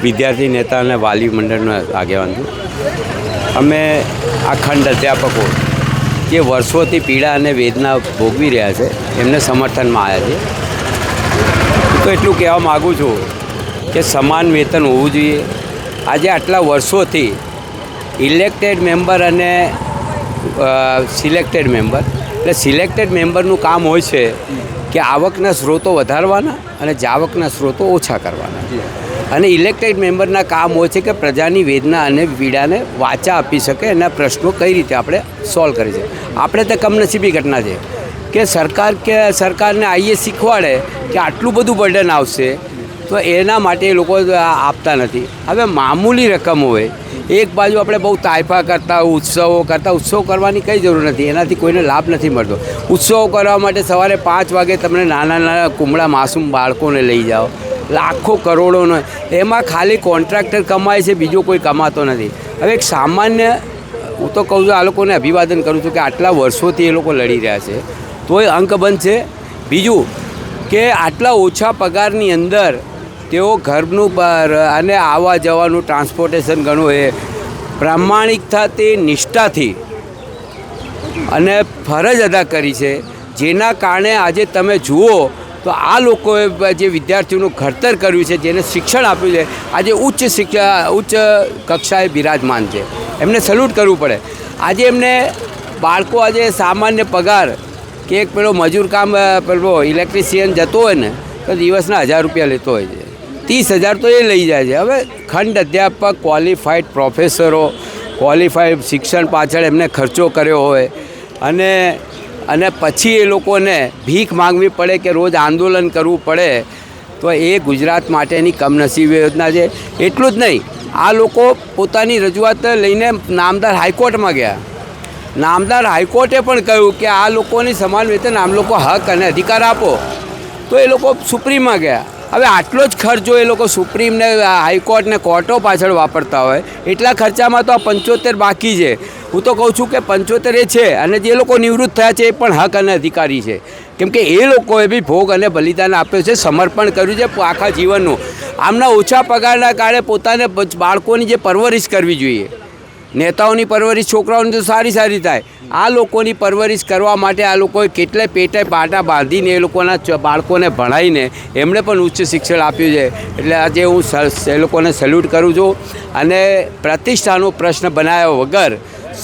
વિદ્યાર્થી નેતા અને વાલી મંડળનો આગેવાન છું. અમે આ ખંડ અધ્યાપકો જે વર્ષોથી પીડા અને વેદના ભોગવી રહ્યા છે એમને સમર્થનમાં આવ્યા છે. તો એટલું કહેવા માગું છું કે સમાન વેતન હોવું જોઈએ. આજે આટલા વર્ષોથી ઇલેક્ટેડ મેમ્બર અને સિલેક્ટેડ મેમ્બર, એટલે સિલેક્ટેડ મેમ્બરનું કામ હોય છે કે આવકના સ્ત્રોતો વધારવાના અને જાવકના સ્ત્રોતો ઓછા કરવાના, અને ઇલેક્ટેડ મેમ્બરના કામ હોય છે કે પ્રજાની વેદના અને પીડાને વાચા આપી શકે, એના પ્રશ્નો કઈ રીતે આપણે સોલ્વ કરી શકીએ. આપણે તો કમનસીબી ઘટના છે કે સરકારને આઈએ શીખવાડે કે આટલું બધું બર્ડન આવશે તો એના માટે એ લોકો આપતા નથી. હવે મામૂલી રકમ હોય, એક બાજુ આપણે બહુ તાયફા કરતા ઉત્સવ કરવાની કંઈ જરૂર નથી, એનાથી કોઈને લાભ નથી મળતો. ઉત્સવો કરવા માટે સવારે 5 વાગે તમને નાના કુમળા માસૂમ બાળકોને લઈ જાઓ, લાખો કરોડોનો, એમાં ખાલી કોન્ટ્રાક્ટર કમાય છે, બીજો કોઈ કમાતો નથી. હવે એક સામાન્ય, હું તો કહું છું, આ લોકોને અભિવાદન કરું છું કે આટલા વર્ષોથી એ લોકો લડી રહ્યા છે તોય અંકબંધ છે. બીજું કે આટલા ઓછા પગારની અંદર તેઓ ઘરનું અને આવવા જવાનું ટ્રાન્સપોર્ટેશન ઘણું એ પ્રામાણિકતાથી, નિષ્ઠાથી અને ફરજ અદા કરી છે, જેના કારણે આજે તમે જુઓ તો આ લોકોએ જે વિદ્યાર્થીઓનું ઘડતર કર્યું છે, જેને શિક્ષણ આપ્યું છે, આજે ઉચ્ચ કક્ષાએ બિરાજમાન છે. એમને સલ્યુટ કરવું પડે. આજે એમને બાળકો આજે સામાન્ય પગાર કે એક પેલો મજૂર કામ પેલો ઇલેક્ટ્રિશિયન જતો હોય ને તો દિવસના 1000 રૂપિયા લેતો હોય છે, 30,000 તો એ લઈ જાય છે. હવે ખંડ અધ્યાપક, ક્વોલિફાઈડ પ્રોફેસરો, ક્વોલિફાઈડ શિક્ષણ પાછળ એમને ખર્ચો કર્યો હોય અને પછી એ લોકોને ભીખ માંગવી પડે કે રોજ આંદોલન કરવું પડે, તો એ ગુજરાત માટેની કમનસીબી યોજના છે. એટલું જ નહીં, આ લોકો પોતાની રજૂઆત લઈને નામદાર હાઈકોર્ટમાં ગયા. નામદાર હાઈકોર્ટે પણ કહ્યું કે આ લોકોની સમાન વેતન આમ લોકો હક અને અધિકાર આપો, તો એ લોકો સુપ્રીમમાં ગયા. હવે આટલો જ ખર્ચો એ લોકો સુપ્રીમને, હાઈકોર્ટને, કોર્ટો પાછળ વાપરતા હોય, એટલા ખર્ચામાં તો આ 75 બાકી છે. હું તો કહું છું કે 75 એ છે, અને જે લોકો નિવૃત્ત થયા છે એ પણ હક અને અધિકારી છે, કેમ કે એ લોકોએ બી ભોગ અને બલિદાન આપ્યું છે, સમર્પણ કર્યું છે આખા જીવનનું. આમના ઓછા પગારના કારણે પોતાને બાળકોની જે પરવરિશ કરવી જોઈએ, નેતાઓની પરવરિશ છોકરાઓની તો સારી થાય, આ લોકોની પરવરિશ કરવા માટે આ લોકોએ કેટલાય પેટે પાટા બાંધીને એ લોકોના બાળકોને ભણાવીને એમણે પણ ઉચ્ચ શિક્ષણ આપ્યું છે. એટલે આજે હું એ લોકોને સેલ્યુટ કરું છું. અને પ્રતિષ્ઠાનો પ્રશ્ન બનાવ્યા વગર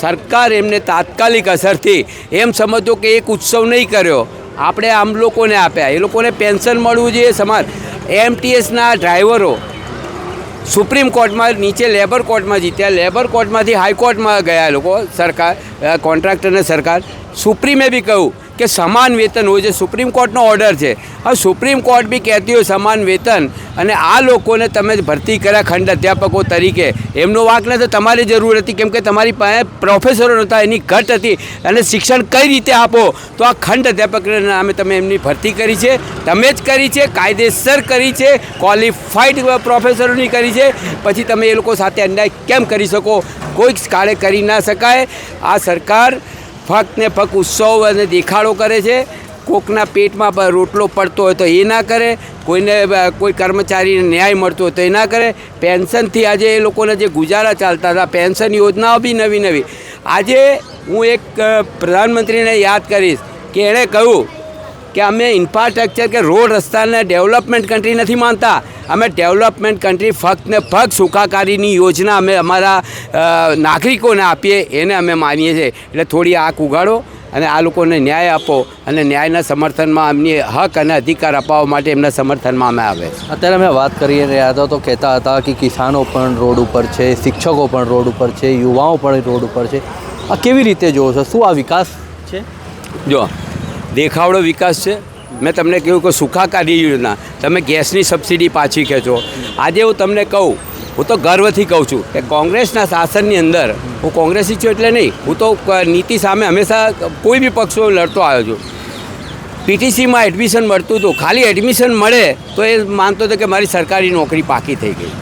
સરકાર એમને તાત્કાલિક અસરથી એમ સમજો કે એક ઉત્સવ નહીં કર્યો, આપણે આમ લોકોને આપ્યા, એ લોકોને પેન્શન મળવું જોઈએ સમાન. એમટીએસના ડ્રાઈવરો સુપ્રીમ કોર્ટમાં, નીચે લેબર કોર્ટમાં જીત્યા, લેબર કોર્ટમાંથી હાઈકોર્ટમાં ગયા લોકો, સરકાર, કોન્ટ્રાક્ટરને સરકાર. સુપ્રીમે બી કહ્યું કે સમાન વેતન હોય છે, સુપ્રીમ કોર્ટનો ઓર્ડર છે. હવે સુપ્રીમ કોર્ટ બી કહેતી હોય સમાન વેતન, અને આ લોકોને તમે ભરતી કર્યા ખંડ અધ્યાપકો તરીકે, એમનો વાંક નથી, તમારી જરૂર હતી, કેમ કે તમારી પાસે પ્રોફેસરો નહોતા, એની ઘટ હતી, અને શિક્ષણ કઈ રીતે આપો, તો આ ખંડ અધ્યાપકના નામે તમે એમની ભરતી કરી છે, તમે જ કરી છે, કાયદેસર કરી છે, ક્વોલિફાઈડ પ્રોફેસરોની કરી છે. પછી તમે એ લોકો સાથે અન્યાય કેમ કરી શકો? કોઈ કાળે કરી ના શકાય. આ સરકાર ફક્ત ને ફક્ત ઉત્સવ અને દેખાડો કરે છે. કોકના પેટમાં રોટલો પડતો હોય તો એ ના કરે, કોઈ કર્મચારીને ન્યાય મળતો હોય તો એ ના કરે. પેન્શનથી આજે એ લોકોને જે ગુજારા ચાલતા હતા, પેન્શન યોજનાઓ બી નવી. આજે હું એક પ્રધાનમંત્રીને યાદ કરીશ કે એણે કહ્યું કે અમે ઇન્ફ્રાસ્ટ્રક્ચર કે રોડ રસ્તાને ડેવલપમેન્ટ કન્ટ્રી નથી માનતા, અમે ડેવલપમેન્ટ કન્ટ્રી ફક્ત ને ફક્ત સુખાકારીની યોજના અમે અમારા નાગરિકોને આપીએ, એને અમે માનીએ છીએ. એટલે થોડી આંખ ઉગાડો અને આ લોકોને ન્યાય આપો, અને ન્યાયના સમર્થનમાં એમની હક અને અધિકાર અપાવવા માટે એમના સમર્થનમાં અમે આવે. અત્યારે અમે વાત કરી રહ્યા હતા તો કહેતા હતા કે કિસાનો પણ રોડ ઉપર છે, શિક્ષકો પણ રોડ ઉપર છે, યુવાઓ પણ રોડ ઉપર છે. આ કેવી રીતે જોવો છો? શું આ વિકાસ છે? જો દેખાવડો વિકાસ છે. મેં તમને કહ્યું કે સુખાકારી યોજના, તમે ગેસની સબસિડી પાછી ખેંચો. આજે હું તમને કહું, હું તો ગર્વથી કહું છું કે કોંગ્રેસના શાસનની અંદર, હું કોંગ્રેસી છું એટલે નહીં, હું તો નીતિ સામે હંમેશા કોઈ બી પક્ષો લડતો આવ્યો છું. પીટીસીમાં એડમિશન મળતું હતું, ખાલી એડમિશન મળે તો એ માનતો હતો કે મારી સરકારી નોકરી પાકી થઈ ગઈ.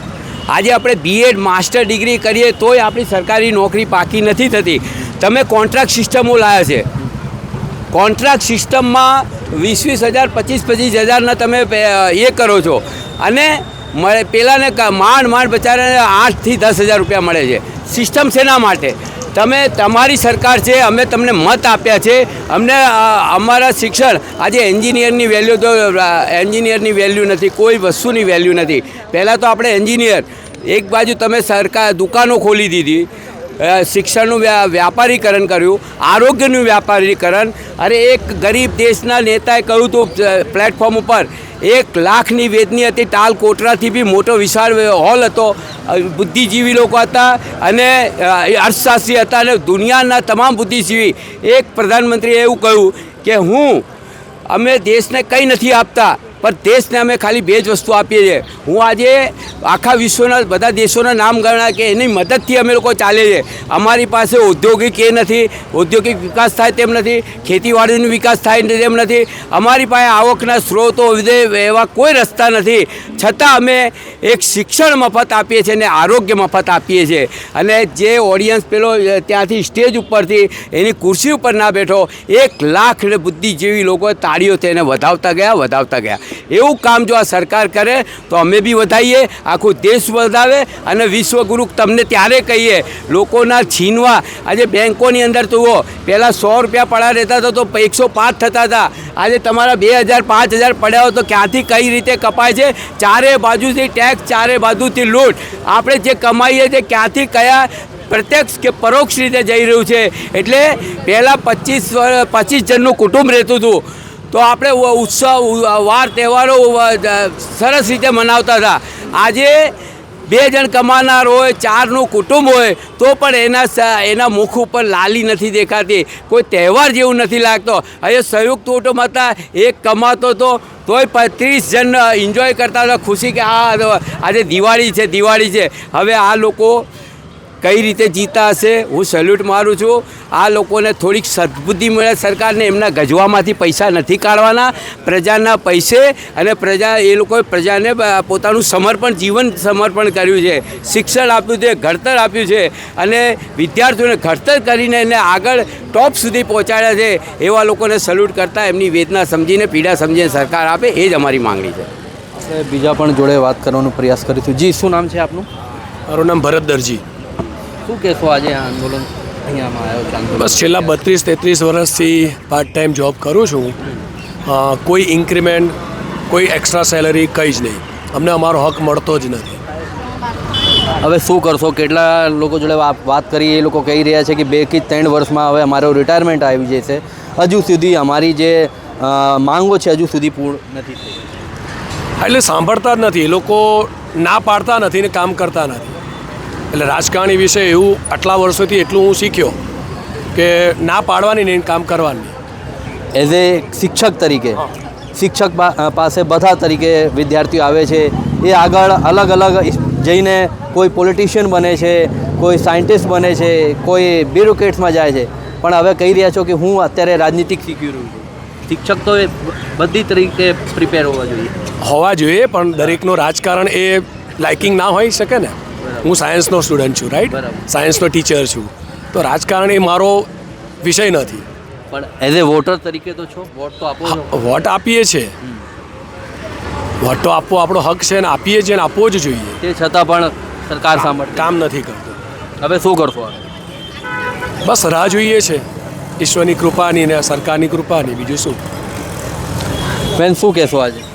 આજે આપણે બીએડ માસ્ટર ડિગ્રી કરીએ તોય આપણી સરકારી નોકરી પાકી નથી થતી. તમે કોન્ટ્રાક્ટ સિસ્ટમો લાવ્યા છે, કોન્ટ્રાક્ટ સિસ્ટમમાં 20,000 25,000 તમે એ કરો છો, અને મળે, પેલાને માંડ બચારાને 8 થી 10 હજાર રૂપિયા મળે છે. સિસ્ટમ શેના માટે? તમે તમારી સરકાર છે, અમે તમને મત આપ્યા છે, અમને અમારા શિક્ષણ આજે એન્જિનિયરની વેલ્યુ તો એન્જિનિયરની વેલ્યુ નથી, કોઈ વસ્તુની વેલ્યુ નથી. પહેલાં તો આપણે એન્જિનિયર, એક બાજુ તમે સરકાર દુકાનો ખોલી દીધી, શિક્ષણનું વ્યાપારીકરણ કર્યું, આરોગ્યનું વ્યાપારીકરણ. અરે એક ગરીબ દેશના નેતાએ કહ્યું હતું પ્લેટફોર્મ ઉપર, 1 લાખની વેદની હતી, ટાલ કોટરાથી બી મોટો વિશાળ હોલ હતો, બુદ્ધિજીવી લોકો હતા અને અર્થશાસ્ત્રી હતા અને દુનિયાના તમામ બુદ્ધિજીવી. એક પ્રધાનમંત્રીએ એવું કહ્યું કે અમે દેશને કંઈ નથી આપતા, પણ દેશને અમે ખાલી 2 જ વસ્તુ આપીએ છીએ. હું આજે આખા વિશ્વના બધા દેશોના નામ ગણા કે એની મદદથી અમે લોકો ચાલે છે. અમારી પાસે ઔદ્યોગિક નથી, ઔદ્યોગિક વિકાસ થાય તેમ નથી, ખેતીવાડીનો વિકાસ થાય તેમ નથી, અમારી પાસે આવકના સ્ત્રોતો એવા કોઈ રસ્તા નથી, છતાં અમે એક શિક્ષણ મફત આપીએ છીએ અને આરોગ્ય મફત આપીએ છીએ. અને જે ઓડિયન્સ પેલો ત્યાંથી સ્ટેજ ઉપરથી એની ખુરશી ઉપર ના બેઠો, 1 લાખ બુદ્ધિજીવી લોકો તાળીઓથી એને વધાવતા ગયા. એવું કામ જો આ સરકાર કરે તો અમે બી વધાવીએ, આખું દેશ વધાવે અને વિશ્વગુરુ તમને ત્યારે કહીએ. લોકોના છીનવા આજે બેંકોની અંદર તો પહેલાં 100 રૂપિયા પડ્યા રહેતા હતા તો 105 થતા હતા, આજે તમારા 2000 5000 પડ્યા હોય તો ક્યાંથી કઈ રીતે કપાય છે? ચારે બાજુથી ટેક્સ, ચારે બાજુથી લૂંટ. આપણે જે કમાઈએ છીએ ક્યાંથી કયા પ્રત્યક્ષ કે પરોક્ષ રીતે જઈ રહ્યું છે. એટલે પહેલાં 25 જણનું કુટુંબ રહેતું હતું તો આપણે ઉત્સવ વાર તહેવારો સરસ રીતે મનાવતા હતા. આજે 2 જણ કમાનાર હોય, 4નું કુટુંબ હોય તો પણ એના મુખ ઉપર લાલી નથી દેખાતી, કોઈ તહેવાર જેવું નથી લાગતો. હવે સંયુક્ત કુટુંબ હતા, એક કમાતો હતો તોય 30 જણ એન્જોય કરતા હતા, ખુશી કે આજે દિવાળી છે. હવે આ લોકો કઈ રીતે જીતા હશે? હું સેલ્યુટ મારું છું. આ લોકોને થોડીક સદબુદ્ધિ મળે સરકારને, એમના ગજવામાંથી પૈસા નથી કાઢવાના, પ્રજાના પૈસે. અને એ લોકોએ પ્રજાને પોતાનું જીવન સમર્પણ કર્યું છે, શિક્ષણ આપ્યું છે, ઘડતર આપ્યું છે અને વિદ્યાર્થીઓને ઘડતર કરીને એને આગળ ટોપ સુધી પહોંચાડ્યા છે. એવા લોકોને સેલ્યુટ કરતાં એમની વેદના સમજીને, પીડા સમજીને સરકાર આપે, એ જ અમારી માંગણી છે. આપણે બીજા પણ જોડે વાત કરવાનો પ્રયાસ કરીશું. જી, શું નામ છે આપનું? મારું નામ ભરત દરજી. શું કહેશો આજે આ આંદોલન અહીંયામાં આવ્યો છે? બસ છેલ્લા 32-33 વર્ષથી પાર્ટ ટાઈમ જોબ કરું છું. કોઈ ઇન્ક્રીમેન્ટ, કોઈ એક્સ્ટ્રા સેલરી, કંઈ જ નહીં. અમને અમારો હક મળતો જ નથી. હવે શું કરશો? કેટલા લોકો જોડે વાત કરી, એ લોકો કહી રહ્યા છે કે 2 કે 3 વર્ષમાં હવે અમારો રિટાયરમેન્ટ આવી જશે. હજુ સુધી અમારી જે માંગો છે હજુ સુધી પૂર્ણ નથી થઈ. એટલે સાંભળતા જ નથી એ લોકો, ના પાડતા નથી ને કામ કરતા નથી. એટલે રાજકારણી વિશે એવું આટલા વર્ષોથી એટલું હું શીખ્યો કે ના પાડવાની નહીં, કામ કરવાની. એઝ એ શિક્ષક તરીકે, શિક્ષક પાસે બધા તરીકે વિદ્યાર્થીઓ આવે છે, એ આગળ અલગ અલગ જઈને કોઈ પોલિટિશિયન બને છે, કોઈ સાયન્ટિસ્ટ બને છે, કોઈ બ્યુરોક્રેટ્સમાં જાય છે. પણ હવે કહી રહ્યા છો કે હું અત્યારે રાજનીતિક શીખી રહ્યું છું. શિક્ષક તો એ બધી તરીકે પ્રિપેર હોવા જોઈએ, પણ દરેકનું રાજકારણ એ લાઇકિંગ ના હોઈ શકે ને. હું સાયન્સનો સ્ટુડન્ટ છું, રાઈટ, સાયન્સનો ટીચર છું, તો રાજકારણ એ મારો વિષય નથી. પણ એઝ એ વોટર તરીકે તો છો, વોટ તો આપો છો. વોટ આપીએ છીએ, વોટ તો આપવો આપણો હક છે ને આપીએ છીએ ને આપવો જ જોઈએ. તે છતાં પણ સરકાર સાંભળ કામ નથી કરતું. હવે શું કરશો? બસ રાહ જોઈએ છે ઈશ્વરની કૃપાની ને સરકારની કૃપાની, બીજું શું. બેન, શું કહેશો આજે?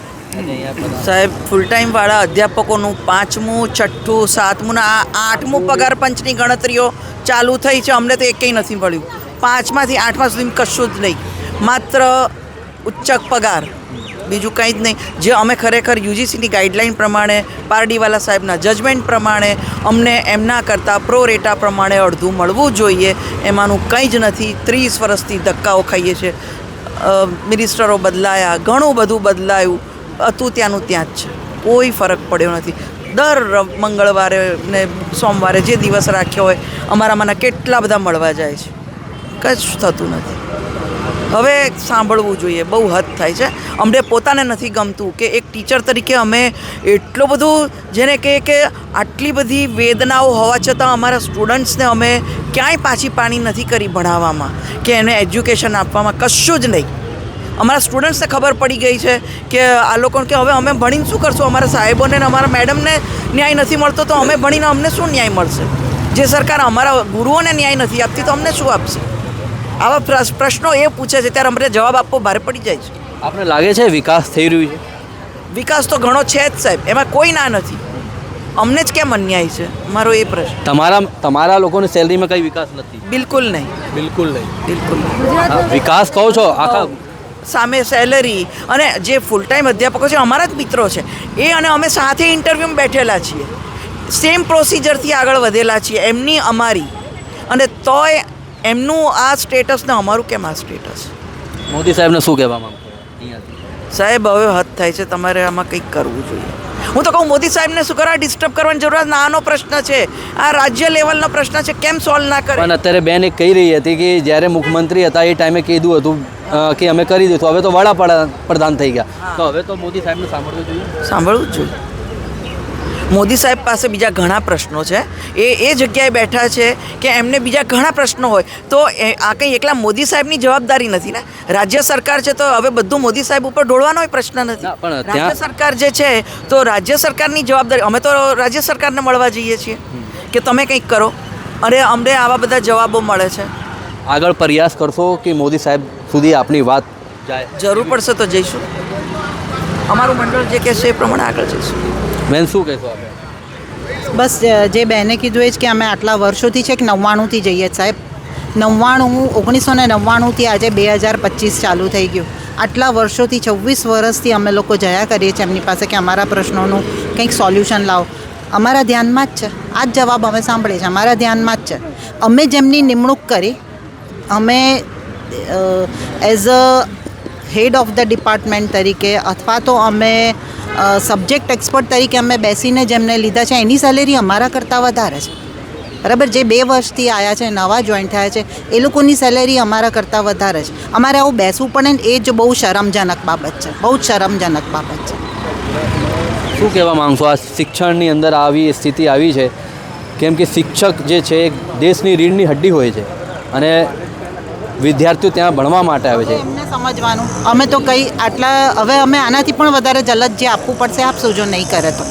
સાહેબ, ફૂલ ટાઈમવાળા અધ્યાપકોનું 5મું, 6ઠું, 7મું ને 8મું પગાર પંચની ગણતરીઓ ચાલુ થઈ છે. અમને તો એકેય નથી મળ્યું. 5માંથી 8મા સુધી કશું જ નહીં, માત્ર ઉચ્ચક પગાર, બીજું કંઈ જ નહીં. જે અમે ખરેખર યુજીસીની ગાઈડલાઇન પ્રમાણે, પારડીવાલા સાહેબના જજમેન્ટ પ્રમાણે અમને એમના કરતાં પ્રો રેટા પ્રમાણે અડધું મળવું જોઈએ, એમાંનું કંઈ જ નથી. 30 વર્ષથી ધક્કાઓ ખાઈએ છીએ. મિનિસ્ટરો બદલાયા, ઘણું બધું બદલાયું, હતું ત્યાંનું ત્યાં જ છે, કોઈ ફરક પડ્યો નથી. દર મંગળવારે ને સોમવારે જે દિવસ રાખ્યો હોય અમારામાંના કેટલા બધા મળવા જાય છે, કશું થતું નથી. હવે સાંભળવું જોઈએ, બહુ હદ થાય છે. અમને પોતાને નથી ગમતું કે એક ટીચર તરીકે અમે એટલું બધું, જેને કહે કે આટલી બધી વેદનાઓ હોવા છતાં અમારા સ્ટુડન્ટ્સને અમે ક્યાંય પાછી પાણી નથી કરી ભણાવવામાં કે એને એજ્યુકેશન આપવામાં, કશું જ નહીં. અમારા સ્ટુડન્ટ્સને ખબર પડી ગઈ છે કે આ લોકોને કે હવે અમે ભણીને શું કરશું, અમારા સાહેબોને ને અમારા મેડમને ન્યાય નથી મળતો તો અમે ભણીને અમને શું ન્યાય મળશે? જે સરકાર અમારા ગુરુઓને ન્યાય નથી આપતી તો અમને શું આપશે? આવા પ્રશ્નો એ પૂછે છે ત્યારે અમને જવાબ આપવો ભારે પડી જાય છે. આપને લાગે છે વિકાસ થઈ રહ્યું છે? વિકાસ તો ઘણો છે જ સાહેબ, એમાં કોઈ ના નથી. અમને જ કેમ અન્યાય છે, મારો એ પ્રશ્ન. તમારા લોકોની સેલરીમાં કઈ વિકાસ નથી? બિલકુલ નહીં, બિલકુલ નહીં. બિલકુલ હા, વિકાસ કહો છો આખા સામે સેલેરી અને જે ફૂલ ટાઈમ અધ્યાપકો છે અમારા જ મિત્રો છે એ, અને અમે સાથે ઇન્ટરવ્યૂમાં બેઠેલા છીએ, સેમ પ્રોસિજરથી આગળ વધેલા છીએ એમની અમારી, અને તોય એમનું આ સ્ટેટસ ને અમારું કેમ આ સ્ટેટસ? મોદી સાહેબને શું કહેવા માંગો? સાહેબ હવે હદ થાય છે, તમારે આમાં કંઈક કરવું જોઈએ. હું તો કહું મોદી સાહેબને શું કરવા ડિસ્ટર્બ કરવાની જરૂરત? નાનો પ્રશ્ન છે, આ રાજ્ય લેવલનો પ્રશ્ન છે, કેમ સોલ્વ ના કરે? પણ અત્યારે બેન એક કહી રહી હતી કે જ્યારે મુખ્યમંત્રી હતા એ ટાઈમે કીધું હતું કે અમે કરી દીધું, હવે તો વડાપ્રધાન થઈ ગયા, તો હવે તો મોદી સાહેબને સાંભળવું જોઈએ. સાંભળવું જ જોઈએ. મોદી સાહેબ પાસે બીજા ઘણા પ્રશ્નો છે, એ જગ્યાએ બેઠા છે કે એમને બીજા ઘણા પ્રશ્નો હોય તો આ કંઈ એકલા મોદી સાહેબની જવાબદારી નથી ને. રાજ્ય સરકાર છે તો હવે બધું મોદી સાહેબ ઉપર ઢોળવાનો પ્રશ્ન નથી. ના, પણ ત્યાં- રાજ્ય સરકાર જે છે તો રાજ્ય સરકારની જવાબદારી, અમે તો રાજ્ય સરકારને મળવા જઈએ છીએ કે તમે કંઈક કરો, અને અમને આવા બધા જવાબો મળે છે. આગળ પ્રયાસ કરશો કે મોદી સાહેબ સુધી આપની વાત જાય? જરૂર પડશે તો જઈશું, અમારું મંડળ જે કહેશે એ પ્રમાણે આગળ જઈશું. બેન શું કહેશો આપણે? બસ જે બહેને કીધું એ જ કે અમે આટલા વર્ષોથી છે કે 99થી જઈએ જ સાહેબ. 1999થી આજે 2025 ચાલુ થઈ ગયું. આટલા વર્ષોથી 26 વર્ષથી અમે લોકો જયા કરીએ છીએ એમની પાસે કે અમારા પ્રશ્નોનું કંઈક સોલ્યુશન લાવો. અમારા ધ્યાનમાં જ છે, આ જ જવાબ અમે સાંભળીએ છીએ, અમારા ધ્યાનમાં જ છે. અમે જેમની નિમણૂક કરી, અમે as a head of the department તરીકે અથવા તો અમે સબ્જેક્ટ એક્સપર્ટ તરીકે અમે બેસીને જેમને લીધા છે એની સેલેરી અમારા કરતાં વધારે છે. બરાબર, જે 2 વર્ષથી આવ્યા છે, નવા જોઈન્ટ થયા છે, એ લોકોની સેલેરી અમારા કરતાં વધારે છે. અમારે આવું બેસવું પડે ને એ જ બહુ શરમજનક બાબત છે, બહુ જ શરમજનક બાબત છે. શું કહેવા માંગશો? આ શિક્ષણની અંદર આવી સ્થિતિ આવી છે, કેમ કે શિક્ષક જે છે એ દેશની રીઢની હડ્ડી હોય છે અને વિદ્યાર્થીઓ ત્યાં ભણવા માટે આવે છે. એમને સમજવાનું, અમે તો કંઈ આટલા હવે અમે આનાથી પણ વધારે જલદ જે આપવું પડશે આપશું જો નહીં કરે તો.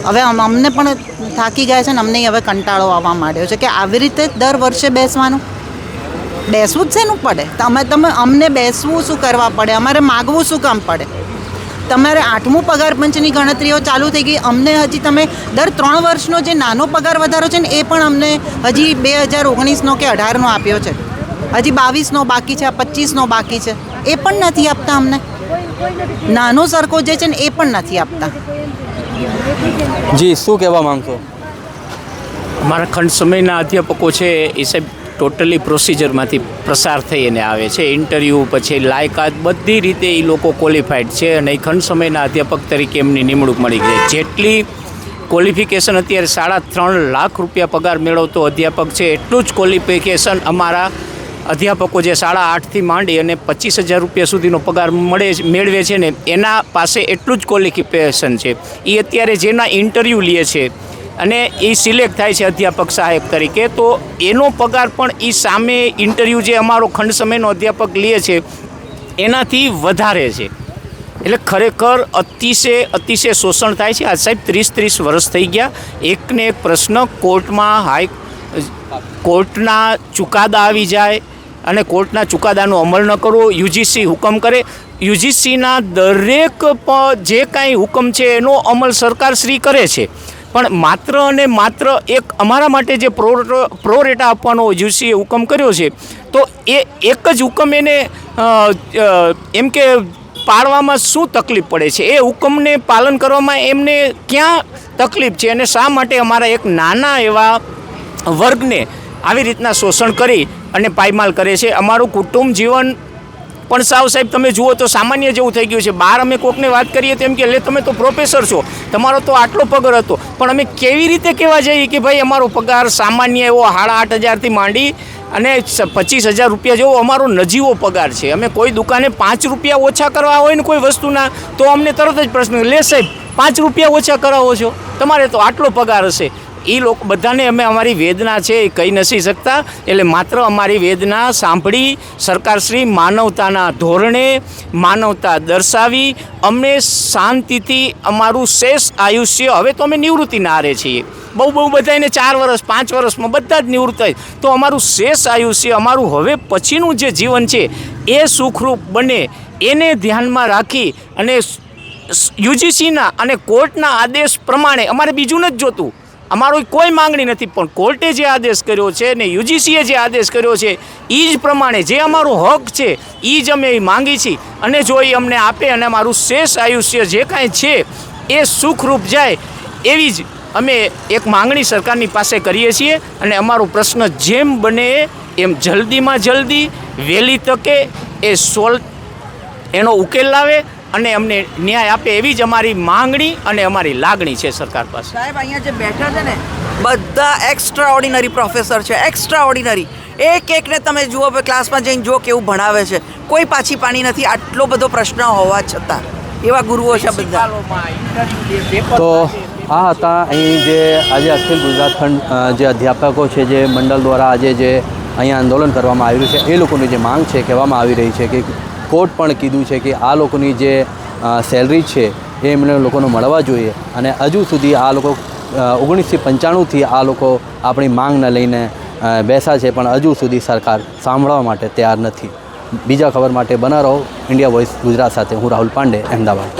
હવે અમને પણ થાકી ગયા છે ને અમને હવે કંટાળો આવવા માંડ્યો છે કે આવી રીતે દર વર્ષે બેસવાનું જ શેનું પડે? તમે અમને બેસવું શું કરવા પડે? અમારે માગવું શું કામ પડે? તમારે 8મું પગાર પંચની ગણતરીઓ ચાલુ થઈ ગઈ, અમને હજી તમે દર 3 વર્ષનો જે નાનો પગાર વધારો છે ને એ પણ અમને હજી 2019નો કે 18નો આપ્યો છે, હજી 22નો બાકી છે, 25નો બાકી છે, એ પણ નથી આપતા અમને. નાનો સરખો જે છે ને એ પણ નથી આપતા. જી, શું કહેવા માંગશો? અમારા ખંડ સમયના અધ્યાપકો છે એ સાહેબ ટોટલી પ્રોસિજરમાંથી પસાર થઈને આવે છે. ઇન્ટરવ્યૂ પછી લાયકાત બધી રીતે એ લોકો ક્વોલિફાઈડ છે અને એ ખંડ સમયના અધ્યાપક તરીકે એમની નિમણૂક મળી ગઈ. જેટલી ક્વોલિફિકેશન અત્યારે 3.5 લાખ રૂપિયા પગાર મેળવતો અધ્યાપક છે એટલું જ ક્વોલિફિકેશન અમારા અધ્યાપકો જે 8.5થી માંડી અને 25,000 રૂપિયા સુધીનો પગાર મેળવે છે ને એના પાસે એટલું જ ક્વોલિફિકેશન છે. એ અત્યારે જેના ઇન્ટરવ્યૂ લે છે અને એ સિલેક્ટ થાય છે અધ્યાપક સહાયક તરીકે, તો એનો પગાર પણ એ સામે ઇન્ટરવ્યૂ જે અમારો ખંડ સમયનો અધ્યાપક લે છે એનાથી વધારે છે. એટલે ખરેખર અતિશય શોષણ થાય છે. આ સાહેબ 30 વર્ષ થઈ ગયા, એકને એક પ્રશ્ન કોર્ટમાં કોર્ટના ચુકાદા આવી જાય અને કોર્ટના ચુકાદાનો અમલ ન કરવો, યુજીસી હુકમ કરે, યુજીસીના દરેક જે કાંઈ હુકમ છે એનો અમલ સરકારશ્રી કરે છે, પણ માત્ર અને માત્ર એક અમારા માટે જે પ્રોરેટા આપવાનો યુજીસીએ હુકમ કર્યો છે તો એ એક જ હુકમ એને એમ કે પાળવામાં શું તકલીફ પડે છે, એ હુકમને પાલન કરવામાં એમને ક્યાં તકલીફ છે અને શા માટે અમારા એક નાના એવા વર્ગને આવી રીતના શોષણ કરી અને પાયમાલ કરે છે. અમારું કુટુંબ જીવન પણ સાહેબ તમે જુઓ તો સામાન્ય જેવું થઈ ગયું છે. બહાર અમે કોકને વાત કરીએ તેમ કે લે તમે તો પ્રોફેસર છો, તમારો તો આટલો પગાર હતો, પણ અમે કેવી રીતે કહેવા જઈએ કે ભાઈ અમારો પગાર સામાન્ય એવો 8,500થી માંડી અને 25,000 રૂપિયા જેવો અમારો નજીવો પગાર છે. અમે કોઈ દુકાને 5 રૂપિયા ઓછા કરવા હોય ને કોઈ વસ્તુના તો અમને તરત જ પ્રશ્ન લે સાહેબ 5 રૂપિયા ઓછા કરાવો છો, તમારે તો આટલો પગાર હશે. એ લોકો બધાને અમે અમારી વેદના છે એ કહી નથી શકતા, એટલે માત્ર અમારી વેદના સાંભળી સરકારશ્રી માનવતાના ધોરણે માનવતા દર્શાવી અમને શાંતિથી અમારું શેષ આયુષ્ય, હવે તો અમે નિવૃત્તિના આરે છીએ, બહુ બધાને 4 વર્ષ 5 વર્ષમાં બધા જ નિવૃત્ત થાય, તો અમારું શેષ આયુષ્ય, અમારું હવે પછીનું જે જીવન છે એ સુખરૂપ બને એને ધ્યાનમાં રાખી અને યુજીસીના અને કોર્ટના આદેશ પ્રમાણે અમારે બીજું નથી જોતું, અમારો કોઈ માંગણી નથી, પણ કોર્ટે જે આદેશ કર્યો છે ને યુજીસીએ જે આદેશ કર્યો છે એ જ પ્રમાણે જે અમારો હક છે એ જ અમે માંગી છીએ, અને જો એ અમને આપે અને અમારું શેષ આયુષ્ય જે કાંઈ છે એ સુખરૂપ જાય એવી જ અમે એક માંગણી સરકારની પાસે કરીએ છીએ, અને અમારો પ્રશ્ન જેમ બને એમ જલ્દીમાં જલ્દી વહેલી તકે એ એનો ઉકેલ લાવે અને અમને ન્યાય આપે એવી જ અમારી માંગણી અને અમારી લાગણી છે સરકાર પાસે. સાહેબ અહીંયા જે બેઠા છે ને બધા એક્સ્ટ્રા ઓર્ડિનરી પ્રોફેસર છે, એક્સ્ટ્રા ઓર્ડિનરી, એકને તમે જુઓ ક્લાસમાં જઈને જુઓ કેવું ભણાવે છે, કોઈ પાછી પાણી નથી, આટલો બધો પ્રશ્ન હોવા છતાં એવા ગુરુઓ છે બધા. તો આ હતા અહીં જે આજે અખિલ ગુજરાત ખંડ જે અધ્યાપકો છે, જે મંડળ દ્વારા આજે જે અહીંયા આંદોલન કરવામાં આવ્યું છે, એ લોકોની જે માંગ છે કહેવામાં આવી રહી છે કે કોર્ટ પણ કીધું છે કે આ લોકોની જે સેલરી છે એ એમને લોકોને મળવા જોઈએ, અને હજુ સુધી આ લોકો 1995થી આ લોકો આપણી માંગને લઈને બેસા છે, પણ હજુ સુધી સરકાર સાંભળવા માટે તૈયાર નથી. બીજા ખબર માટે બના રહો ઇન્ડિયા વોઇસ ગુજરાત સાથે. હું રાહુલ પાંડે, અમદાવાદ.